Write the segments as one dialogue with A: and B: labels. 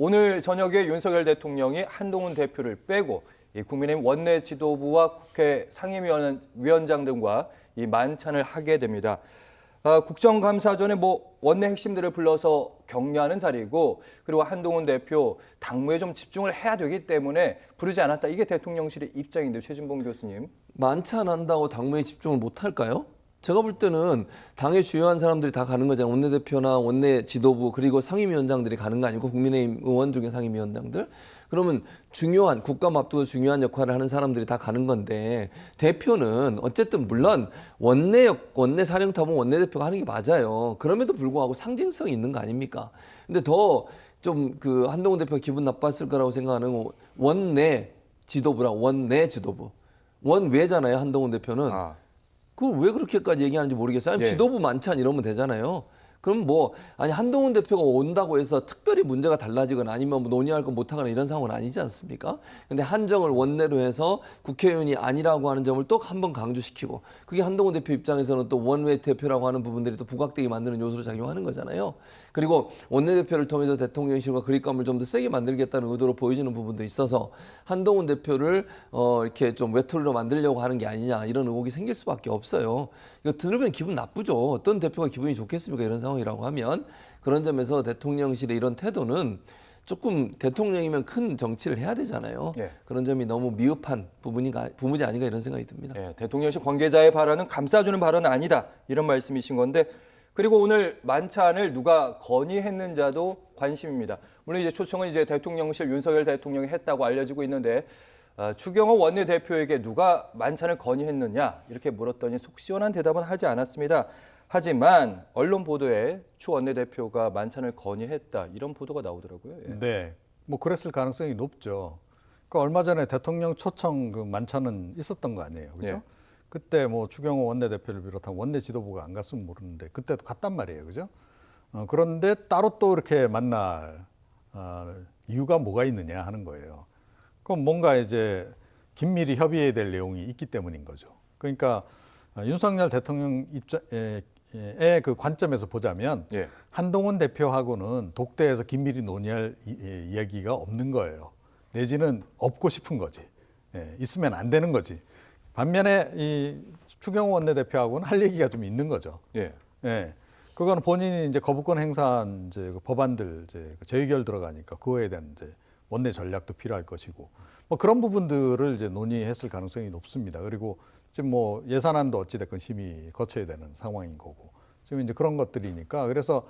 A: 오늘 저녁에 윤석열 대통령이 한동훈 대표를 빼고 이 국민의힘 원내 지도부와 국회 상임위원장 등과 이 만찬을 하게 됩니다. 국정감사 전에 원내 핵심들을 불러서 격려하는 자리고, 그리고 한동훈 대표 당무에 좀 집중을 해야 되기 때문에 부르지 않았다. 이게 대통령실의 입장인데, 최진봉 교수님.
B: 만찬한다고 당무에 집중을 못 할까요? 제가 볼 때는 당의 주요한 사람들이 다 가는 거잖아요. 원내대표나 원내 지도부 그리고 상임위원장들이 가는 거 아니고 국민의힘 의원 중에 상임위원장들. 그러면 중요한 국감 앞두고 중요한 역할을 하는 사람들이 다 가는 건데, 대표는 어쨌든 물론 원내 사령탑은 원내대표가 하는 게 맞아요. 그럼에도 불구하고 상징성이 있는 거 아닙니까? 근데 더 좀 그 한동훈 대표가 기분 나빴을 거라고 생각하는 원내 지도부랑 원내 지도부. 원외잖아요, 한동훈 대표는. 그걸 왜 그렇게까지 얘기하는지 모르겠어요. 아니, 지도부 만찬 이러면 되잖아요. 그럼 한동훈 대표가 온다고 해서 특별히 문제가 달라지거나 아니면 논의할 거 못하거나 이런 상황은 아니지 않습니까? 근데 한정을 원내로 해서 국회의원이 아니라고 하는 점을 또 한 번 강조시키고, 그게 한동훈 대표 입장에서는 또 원외 대표라고 하는 부분들이 또 부각되게 만드는 요소로 작용하는 거잖아요. 그리고 원내대표를 통해서 대통령실과 그립감을 좀 더 세게 만들겠다는 의도로 보여지는 부분도 있어서 한동훈 대표를 이렇게 좀 외톨이로 만들려고 하는 게 아니냐, 이런 의혹이 생길 수밖에 없어요. 이거 들으면 기분 나쁘죠. 어떤 대표가 기분이 좋겠습니까? 이런 상황이라고 하면. 그런 점에서 대통령실의 이런 태도는 조금, 대통령이면 큰 정치를 해야 되잖아요. 그런 점이 너무 미흡한 부분이 아닌가 이런 생각이 듭니다.
A: 대통령실 관계자의 발언은 감싸주는 발언은 아니다, 이런 말씀이신 건데, 그리고 오늘 만찬을 누가 건의했는지도 관심입니다. 물론 이제 초청은 이제 대통령실 윤석열 대통령이 했다고 알려지고 있는데, 추경호 원내대표에게 누가 만찬을 건의했느냐 이렇게 물었더니 속 시원한 대답은 하지 않았습니다. 하지만 언론 보도에 추 원내대표가 만찬을 건의했다, 이런 보도가 나오더라고요.
C: 네, 그랬을 가능성이 높죠. 그러니까 얼마 전에 대통령 초청 그 만찬은 있었던 거 아니에요, 그죠? 그때 추경호 원내대표를 비롯한 원내 지도부가 안 갔으면 모르는데 그때도 갔단 말이에요, 그죠? 그런데 따로 또 이렇게 만날 이유가 뭐가 있느냐 하는 거예요. 그럼 뭔가 이제 긴밀히 협의해야 될 내용이 있기 때문인 거죠. 그러니까 윤석열 대통령 입장의 그 관점에서 보자면 한동훈 대표하고는 독대에서 긴밀히 논의할 이야기가 없는 거예요. 내지는 없고 싶은 거지. 있으면 안 되는 거지. 반면에 이 추경호 원내대표하고는 할 얘기가 좀 있는 거죠. 그거는 본인이 이제 거부권 행사한 이제 그 법안들 이제 재의결 들어가니까 그거에 대한 이제 원내 전략도 필요할 것이고, 그런 부분들을 이제 논의했을 가능성이 높습니다. 그리고 지금 예산안도 어찌됐건 심의 거쳐야 되는 상황인 거고, 지금 이제 그런 것들이니까, 그래서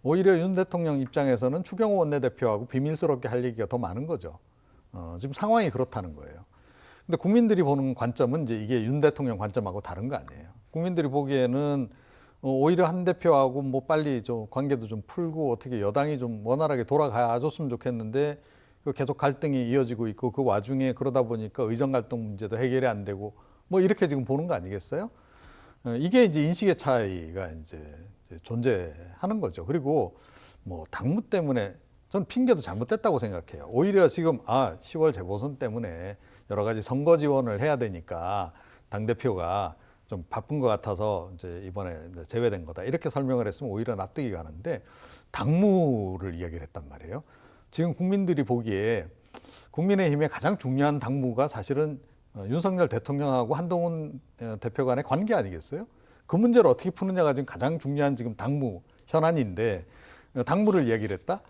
C: 오히려 윤 대통령 입장에서는 추경호 원내대표하고 비밀스럽게 할 얘기가 더 많은 거죠. 지금 상황이 그렇다는 거예요. 근데 국민들이 보는 관점은 이제 이게 윤 대통령 관점하고 다른 거 아니에요. 국민들이 보기에는 오히려 한 대표하고 빨리 좀 관계도 좀 풀고 어떻게 여당이 좀 원활하게 돌아가줬으면 좋겠는데, 계속 갈등이 이어지고 있고, 그 와중에 그러다 보니까 의정 갈등 문제도 해결이 안 되고 이렇게 지금 보는 거 아니겠어요? 이게 이제 인식의 차이가 이제 존재하는 거죠. 그리고 당무 때문에 저는 핑계도 잘못됐다고 생각해요. 오히려 지금 10월 재보선 때문에 여러 가지 선거 지원을 해야 되니까 당대표가 좀 바쁜 것 같아서 이제 이번에 제외된 거다, 이렇게 설명을 했으면 오히려 납득이 가는데, 당무를 이야기를 했단 말이에요. 지금 국민들이 보기에 국민의힘의 가장 중요한 당무가 사실은 윤석열 대통령하고 한동훈 대표 간의 관계 아니겠어요? 그 문제를 어떻게 푸느냐가 지금 가장 중요한 지금 당무 현안인데, 당무를 이야기를 했다?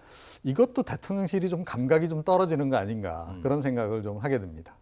C: 이것도 대통령실이 좀 감각이 좀 떨어지는 거 아닌가, 그런 생각을 좀 하게 됩니다.